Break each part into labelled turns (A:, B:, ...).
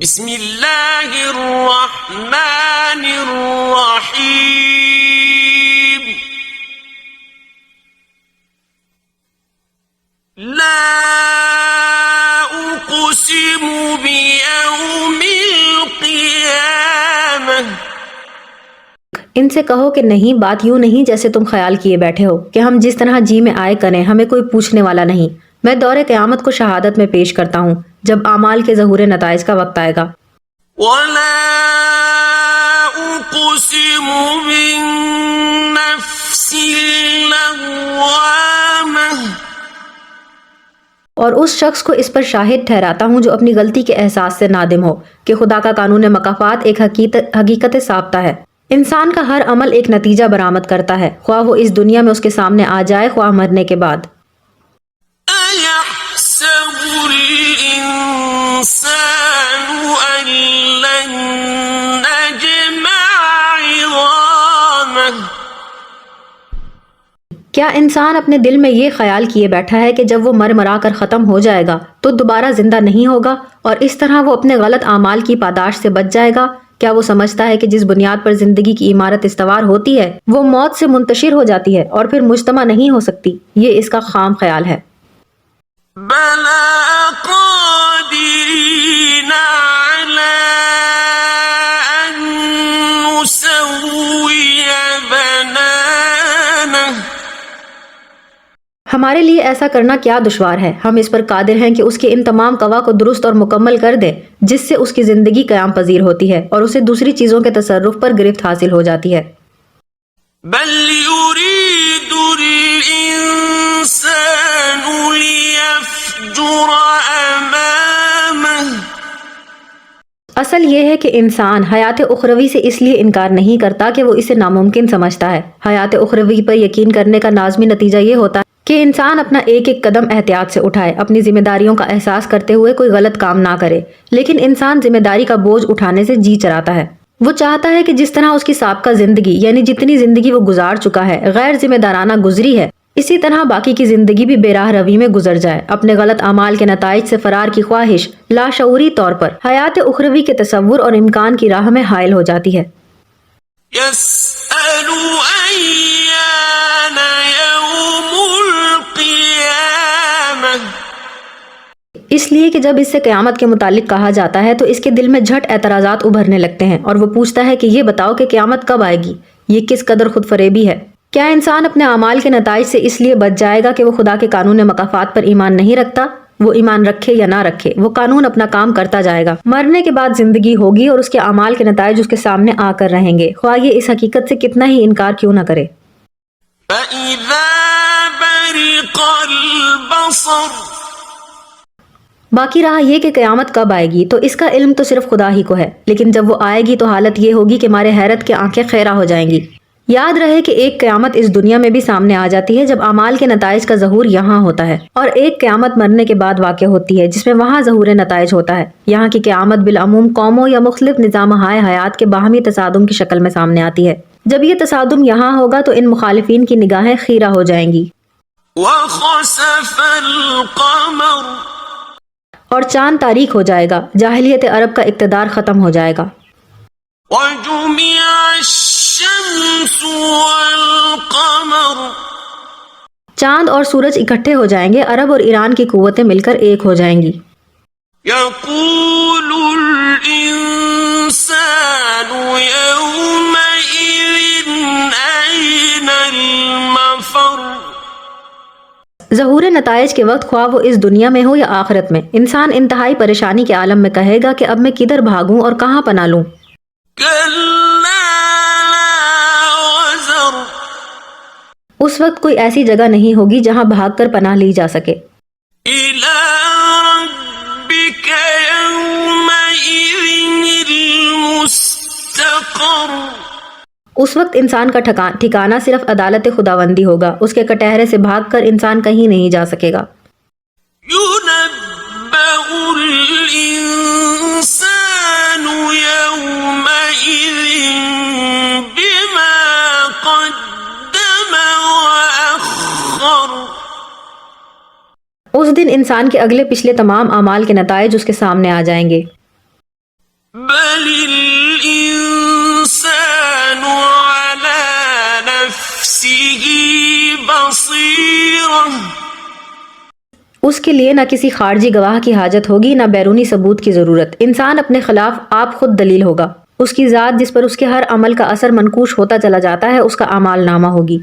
A: بسم اللہ الرحمن الرحیم لا اقسم بیوم القیامہ۔
B: ان سے کہو کہ نہیں، بات یوں نہیں جیسے تم خیال کیے بیٹھے ہو کہ ہم جس طرح جی میں آئے کریں، ہمیں کوئی پوچھنے والا نہیں۔ میں دور قیامت کو شہادت میں پیش کرتا ہوں جب اعمال کے ظہور نتائج کا وقت آئے گا۔
A: ولا اقسم بالنفس اللوامہ۔
B: اور اس شخص کو اس پر شاہد ٹھہراتا ہوں جو اپنی غلطی کے احساس سے نادم ہو کہ خدا کا قانون مکافات ایک حقیقت ثابتہ ہے۔ انسان کا ہر عمل ایک نتیجہ برآمد کرتا ہے، خواہ وہ اس دنیا میں اس کے سامنے آ جائے، خواہ مرنے کے بعد۔
A: أَيَحْسَبُ الْإِنسَانُ أَن لَّن نَّجْمَعَ عِظَامَهُ۔
B: کیا انسان اپنے دل میں یہ خیال کیے بیٹھا ہے کہ جب وہ مر مرا کر ختم ہو جائے گا تو دوبارہ زندہ نہیں ہوگا اور اس طرح وہ اپنے غلط اعمال کی پاداش سے بچ جائے گا؟ کیا وہ سمجھتا ہے کہ جس بنیاد پر زندگی کی عمارت استوار ہوتی ہے وہ موت سے منتشر ہو جاتی ہے اور پھر مجتمع نہیں ہو سکتی؟ یہ اس کا خام خیال ہے۔
A: بَلَىٰ قَادِرِينَ عَلَىٰ أَن نُّسَوِّيَ بَنَانَهُ۔
B: ہمارے لیے ایسا کرنا کیا دشوار ہے، ہم اس پر قادر ہیں کہ اس کے ان تمام قوا کو درست اور مکمل کر دیں جس سے اس کی زندگی قیام پذیر ہوتی ہے اور اسے دوسری چیزوں کے تصرف پر گرفت حاصل ہو جاتی ہے۔
A: بَلْ يُرِيدُ الْإِنسَانُ لِيَفْجُرَ أَمَامَهُ۔
B: اصل یہ ہے کہ انسان حیات اخروی سے اس لیے انکار نہیں کرتا کہ وہ اسے ناممکن سمجھتا ہے۔ حیات اخروی پر یقین کرنے کا لازمی نتیجہ یہ ہوتا ہے کہ انسان اپنا ایک ایک قدم احتیاط سے اٹھائے، اپنی ذمہ داریوں کا احساس کرتے ہوئے کوئی غلط کام نہ کرے۔ لیکن انسان ذمہ داری کا بوجھ اٹھانے سے جی چراتا ہے۔ وہ چاہتا ہے کہ جس طرح اس کی سابقہ زندگی یعنی جتنی زندگی وہ گزار چکا ہے غیر ذمہ دارانہ گزری ہے، اسی طرح باقی کی زندگی بھی بے راہ روی میں گزر جائے۔ اپنے غلط اعمال کے نتائج سے فرار کی خواہش لاشعوری طور پر حیات اخروی کے تصور اور امکان کی راہ میں حائل ہو جاتی ہے۔
A: يَسْأَلُ أَيَّانَ يَوْمُ الْقِيَامَةِ۔
B: اس لیے کہ جب اس سے قیامت کے متعلق کہا جاتا ہے تو اس کے دل میں جھٹ اعتراضات ابھرنے لگتے ہیں اور وہ پوچھتا ہے کہ یہ بتاؤ کہ قیامت کب آئے گی؟ یہ کس قدر خود فریبی ہے۔ کیا انسان اپنے اعمال کے نتائج سے اس لیے بچ جائے گا کہ وہ خدا کے قانون مکافات پر ایمان نہیں رکھتا؟ وہ ایمان رکھے یا نہ رکھے، وہ قانون اپنا کام کرتا جائے گا۔ مرنے کے بعد زندگی ہوگی اور اس کے اعمال کے نتائج اس کے سامنے آ کر رہیں گے، خواہ یہ اس حقیقت سے کتنا ہی انکار کیوں نہ کرے۔
A: فَإِذَا بَرِقَ الْبَصَرُ۔
B: باقی رہا یہ کہ قیامت کب آئے گی تو اس کا علم تو صرف خدا ہی کو ہے، لیکن جب وہ آئے گی تو حالت یہ ہوگی کہ ہمارے حیرت کی آنکھیں خیرہ ہو جائیں گی۔ یاد رہے کہ ایک قیامت اس دنیا میں بھی سامنے آ جاتی ہے جب اعمال کے نتائج کا ظہور یہاں ہوتا ہے، اور ایک قیامت مرنے کے بعد واقع ہوتی ہے جس میں وہاں ظہور نتائج ہوتا ہے۔ یہاں کی قیامت بالعموم قوموں یا مختلف نظام حیات کے باہمی تصادم کی شکل میں سامنے آتی ہے۔ جب یہ تصادم یہاں ہوگا تو ان مخالفین کی نگاہیں خیرہ ہو جائیں گی۔
A: وَخَسَفَ الْقَمَرُ۔
B: اور چاند تاریک ہو جائے گا، جاہلیت عرب کا اقتدار ختم ہو جائے گا۔
A: وَجُمِعَ الشَّمْسُ وَالْقَمَرُ۔
B: چاند اور سورج اکٹھے ہو جائیں گے، عرب اور ایران کی قوتیں مل کر ایک ہو جائیں گی۔
A: يَقُولُ الْإِنسَانُ يَوْمَئِذٍ أَيْنَ الْمَفَرُّ۔
B: ظہور نتائج کے وقت خواہ وہ اس دنیا میں ہو یا آخرت میں، انسان انتہائی پریشانی کے عالم میں کہے گا کہ اب میں کدھر بھاگوں اور کہاں پناہ لوں؟
A: كَلَّا لَا وَزَرَ۔
B: اس وقت کوئی ایسی جگہ نہیں ہوگی جہاں بھاگ کر پناہ لی جا سکے۔
A: إِلَىٰ رَبِّكَ يَوْمَئِذٍ الْمُسْتَقَرُّ۔
B: اس وقت انسان کا ٹھکانہ صرف عدالت خداوندی ہوگا، اس کے کٹہرے سے بھاگ کر انسان کہیں نہیں جا سکے گا۔
A: يُنَبَّأُ الْإِنسَانُ يَوْمَئِذٍ بِمَا قَدَّمَ وَأَخَّرَ۔
B: اس دن انسان کے اگلے پچھلے تمام اعمال کے نتائج اس کے سامنے آ جائیں گے۔
A: بل الإنسان على نفسه بصيرة
B: اس کے لیے نہ کسی خارجی گواہ کی حاجت ہوگی نہ بیرونی ثبوت کی ضرورت. انسان اپنے خلاف آپ خود دلیل ہوگا. اس کی ذات جس پر اس کے ہر عمل کا اثر منقوش ہوتا چلا جاتا ہے اس کا اعمال نامہ ہوگی.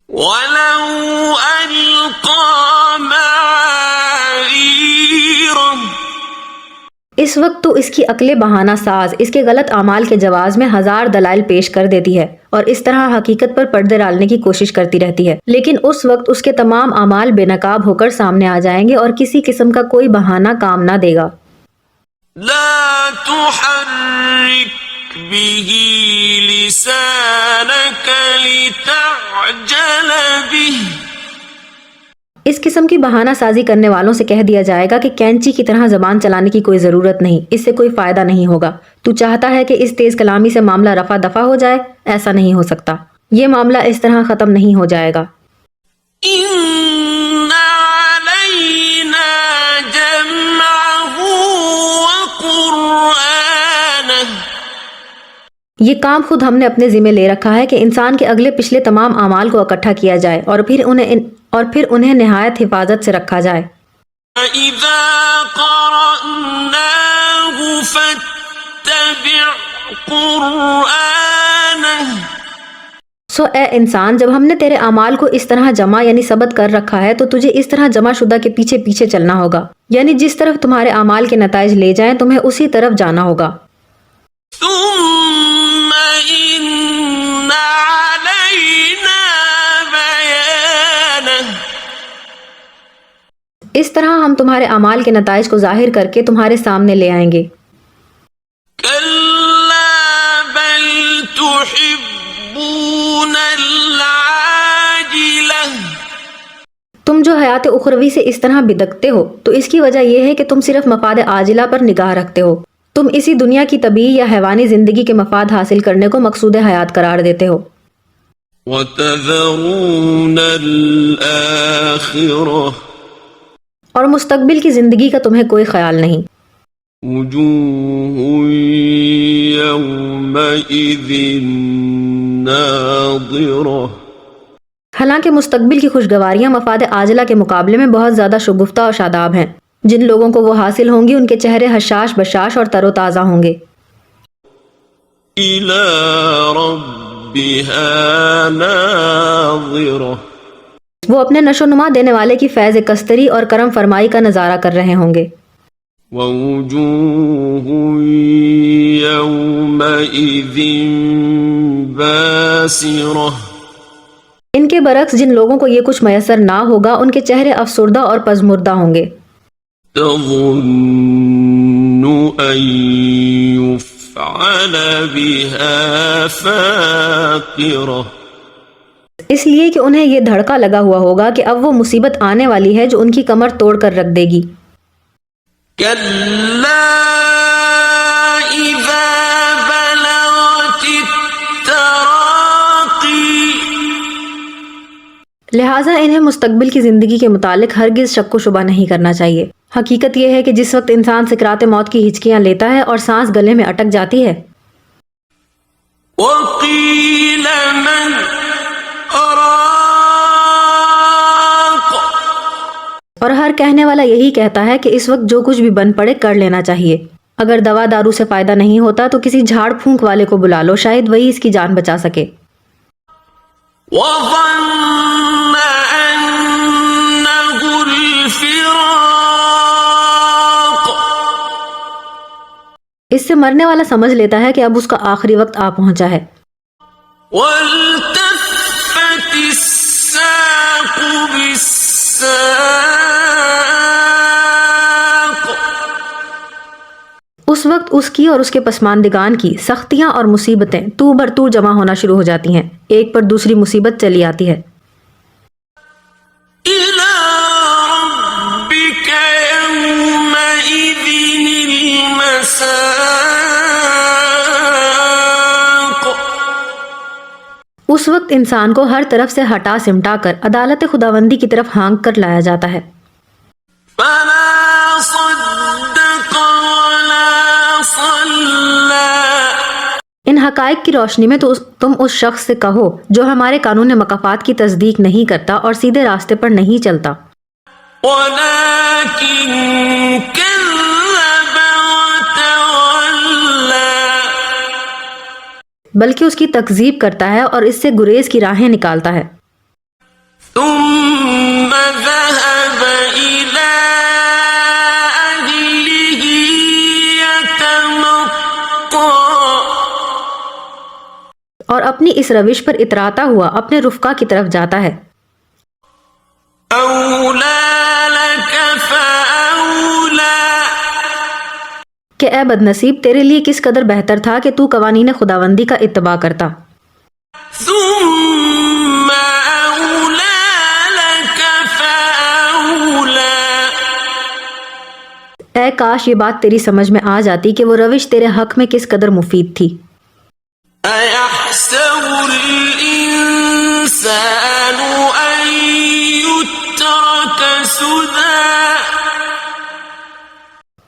A: وَلَوْ أَلْقَى مَعَاذِيرَهُ
B: اس وقت تو اس کی عقل بہانہ ساز اس کے غلط اعمال کے جواز میں ہزار دلائل پیش کر دیتی ہے اور اس طرح حقیقت پر پردے ڈالنے کی کوشش کرتی رہتی ہے، لیکن اس وقت اس کے تمام اعمال بے نقاب ہو کر سامنے آ جائیں گے اور کسی قسم کا کوئی بہانہ کام نہ دے گا.
A: لا تحرك به لسانك لتعجل به
B: اس قسم کی بہانہ سازی کرنے والوں سے کہہ دیا جائے گا کہ کینچی کی طرح زبان چلانے کی کوئی ضرورت نہیں، اس سے کوئی فائدہ نہیں ہوگا. تو چاہتا ہے کہ اس تیز کلامی سے معاملہ رفع دفع ہو جائے؟ ایسا نہیں ہو سکتا. یہ معاملہ اس طرح ختم نہیں ہو جائے گا.
A: إن علينا جمعه وقرآنه
B: یہ کام خود ہم نے اپنے ذمہ لے رکھا ہے کہ انسان کے اگلے پچھلے تمام اعمال کو اکٹھا کیا جائے اور پھر انہیں نہایت حفاظت سے رکھا جائے.
A: فإذا قرأناه فاتبع قرآنه
B: سو اے انسان، جب ہم نے تیرے اعمال کو اس طرح جمع یعنی ثبت کر رکھا ہے تو تجھے اس طرح جمع شدہ کے پیچھے پیچھے چلنا ہوگا، یعنی جس طرف تمہارے اعمال کے نتائج لے جائیں تمہیں اسی طرف جانا ہوگا.
A: ثم إن علينا بيانه
B: اس طرح ہم تمہارے اعمال کے نتائج کو ظاہر کر کے تمہارے سامنے لے آئیں گے.
A: كلا بل تحبون العاجلة
B: تم جو حیات اخروی سے اس طرح بدکتے ہو تو اس کی وجہ یہ ہے کہ تم صرف مفاد عاجلہ پر نگاہ رکھتے ہو. تم اسی دنیا کی طبیعی یا حیوانی زندگی کے مفاد حاصل کرنے کو مقصود حیات قرار دیتے ہو.
A: وتذرون الآخرة
B: اور مستقبل کی زندگی کا تمہیں کوئی خیال نہیں.
A: وجوه يومئذ ناظرة
B: حالانکہ مستقبل کی خوشگواریاں مفاد عاجلہ کے مقابلے میں بہت زیادہ شگفتہ اور شاداب ہیں. جن لوگوں کو وہ حاصل ہوں گی ان کے چہرے حشاش بشاش اور تر و تازہ ہوں گے.
A: إلى ربها ناظرة
B: وہ اپنے نشو نما دینے والے کی فیض کستری اور کرم فرمائی کا نظارہ کر رہے ہوں گے.
A: ووجوه يومئذ باسرة
B: ان کے برعکس جن لوگوں کو یہ کچھ میسر نہ ہوگا ان کے چہرے افسردہ اور پژمردہ ہوں گے.
A: تظن أن يفعل بها فاقرة
B: اس لیے کہ انہیں یہ دھڑکا لگا ہوا ہوگا کہ اب وہ مصیبت آنے والی ہے جو ان کی کمر توڑ کر رکھ دے گی.
A: كلا إذا بلغت التراقي
B: لہٰذا انہیں مستقبل کی زندگی کے متعلق ہرگز شک و شبہ نہیں کرنا چاہیے. حقیقت یہ ہے کہ جس وقت انسان سکرات موت کی ہچکیاں لیتا ہے اور سانس گلے میں اٹک جاتی ہے
A: وقيل من راق
B: اور ہر کہنے والا یہی کہتا ہے کہ اس وقت جو کچھ بھی بن پڑے کر لینا چاہیے. اگر دوا دارو سے فائدہ نہیں ہوتا تو کسی جھاڑ پھونک والے کو بلا لو، شاید وہی اس کی جان بچا سکے.
A: وظن أنه الفراق
B: اس سے مرنے والا سمجھ لیتا ہے کہ اب اس کا آخری وقت آ پہنچا ہے.
A: والتفت الساق بالساق
B: اس وقت اس کی اور اس کے پسماندگان کی سختیاں اور مصیبتیں تو بر تو جمع ہونا شروع ہو جاتی ہیں. ایک پر دوسری مصیبت چلی آتی ہے.
A: إلى ربك يومئذ المساق
B: اس وقت انسان کو ہر طرف سے ہٹا سمٹا کر عدالت خداوندی کی طرف ہانک کر لایا جاتا ہے.
A: فلا صدق ولا صلى
B: حقائق کی روشنی میں تو تم اس شخص سے کہو جو ہمارے قانون مکافات کی تصدیق نہیں کرتا اور سیدھے راستے پر نہیں چلتا،
A: ولكن كذب وتولى
B: بلکہ اس کی تکذیب کرتا ہے اور اس سے گریز کی راہیں نکالتا ہے۔
A: ثم ذهب إلى أهله يتمطى
B: اور اپنی اس روش پر اتراتا ہوا اپنے رفقا کی طرف جاتا ہے۔
A: أولى لك فأولى
B: کہ اے بدنصیب، تیرے لیے کس قدر بہتر تھا کہ تو قوانین خداوندی کا اتباع کرتا۔
A: ثم أولى لك فأولى
B: اے کاش یہ بات تیری سمجھ میں آ جاتی کہ وہ روش تیرے حق میں کس قدر مفید تھی۔
A: أيحسب الإنسان أن يترك سدى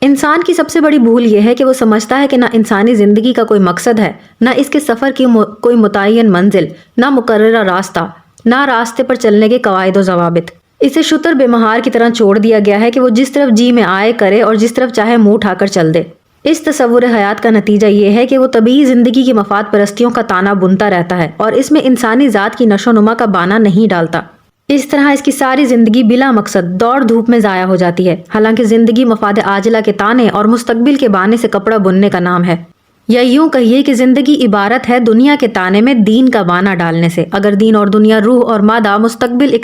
B: انسان کی سب سے بڑی بھول یہ ہے کہ وہ سمجھتا ہے کہ نہ انسانی زندگی کا کوئی مقصد ہے، نہ اس کے سفر کی کوئی متعین منزل، نہ مقررہ راستہ، نہ راستے پر چلنے کے قواعد و ضوابط۔ اسے شتر بے مہار کی طرح چھوڑ دیا گیا ہے کہ وہ جس طرف جی میں آئے کرے اور جس طرف چاہے منہ اٹھا کر چل دے۔ اس تصور حیات کا نتیجہ یہ ہے کہ وہ طبیعی زندگی کی مفاد پرستیوں کا تانا بنتا رہتا ہے اور اس میں انسانی ذات کی نشو و نما کا بانا نہیں ڈالتا۔ اس طرح اس کی ساری زندگی بلا مقصد دوڑ دھوپ میں ضائع ہو جاتی ہے، حالانکہ زندگی مفاد عاجلہ کے تانے اور مستقبل کے بانے سے کپڑا بننے کا نام ہے۔ یا یوں کہیے کہ زندگی عبارت ہے دنیا کے تانے میں دین کا بانا ڈالنے سے۔ اگر دین اور دنیا، روح اور مادہ مستقل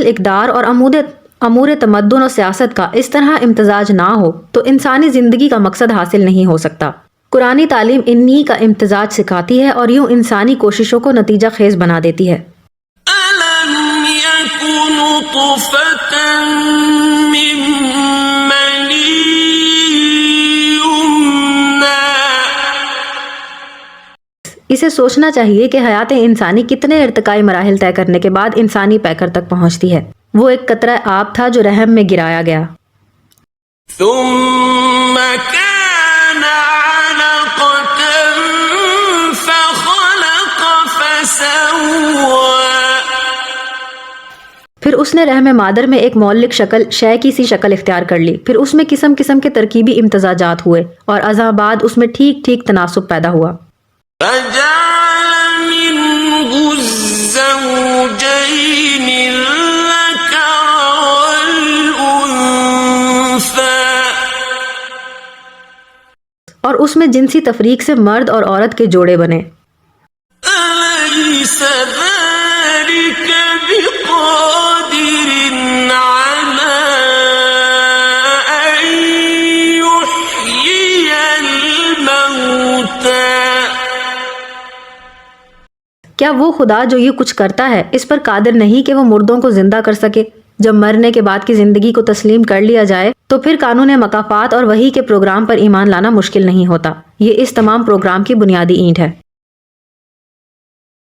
B: اقدار اور امور تمدن و سیاست کا اس طرح امتزاج نہ ہو تو انسانی زندگی کا مقصد حاصل نہیں ہو سکتا۔ قرآنی تعلیم انہی کا امتزاج سکھاتی ہے اور یوں انسانی کوششوں کو نتیجہ خیز بنا دیتی ہے۔
A: ألم يك نطفة من مني يمنى
B: اسے سوچنا چاہیے کہ حیات انسانی کتنے ارتقائی مراحل طے کرنے کے بعد انسانی پیکر تک پہنچتی ہے۔ وہ ایک قطرہ آب تھا جو رحم میں گرایا گیا،
A: ثم كان علقة فخلق فسوى
B: پھر اس نے رحم مادر میں ایک مولک شے کی سی شکل اختیار کر لی، پھر اس میں قسم قسم کے ترکیبی امتزاجات ہوئے اور ازاں بعد اس میں ٹھیک ٹھیک تناسب پیدا ہوا۔
A: فجعل منه الزوجين الذكر والأنثى
B: اور اس میں جنسی تفریق سے مرد اور عورت کے جوڑے بنے۔
A: أليس ذلك بقادر على أن يحيي الموتى
B: کیا وہ خدا جو یہ کچھ کرتا ہے اس پر قادر نہیں کہ وہ مردوں کو زندہ کر سکے؟ جب مرنے کے بعد کی زندگی کو تسلیم کر لیا جائے تو پھر قانون مکافات اور وحی کے پروگرام پر ایمان لانا مشکل نہیں ہوتا۔ یہ اس تمام پروگرام کی بنیادی اینٹ ہے۔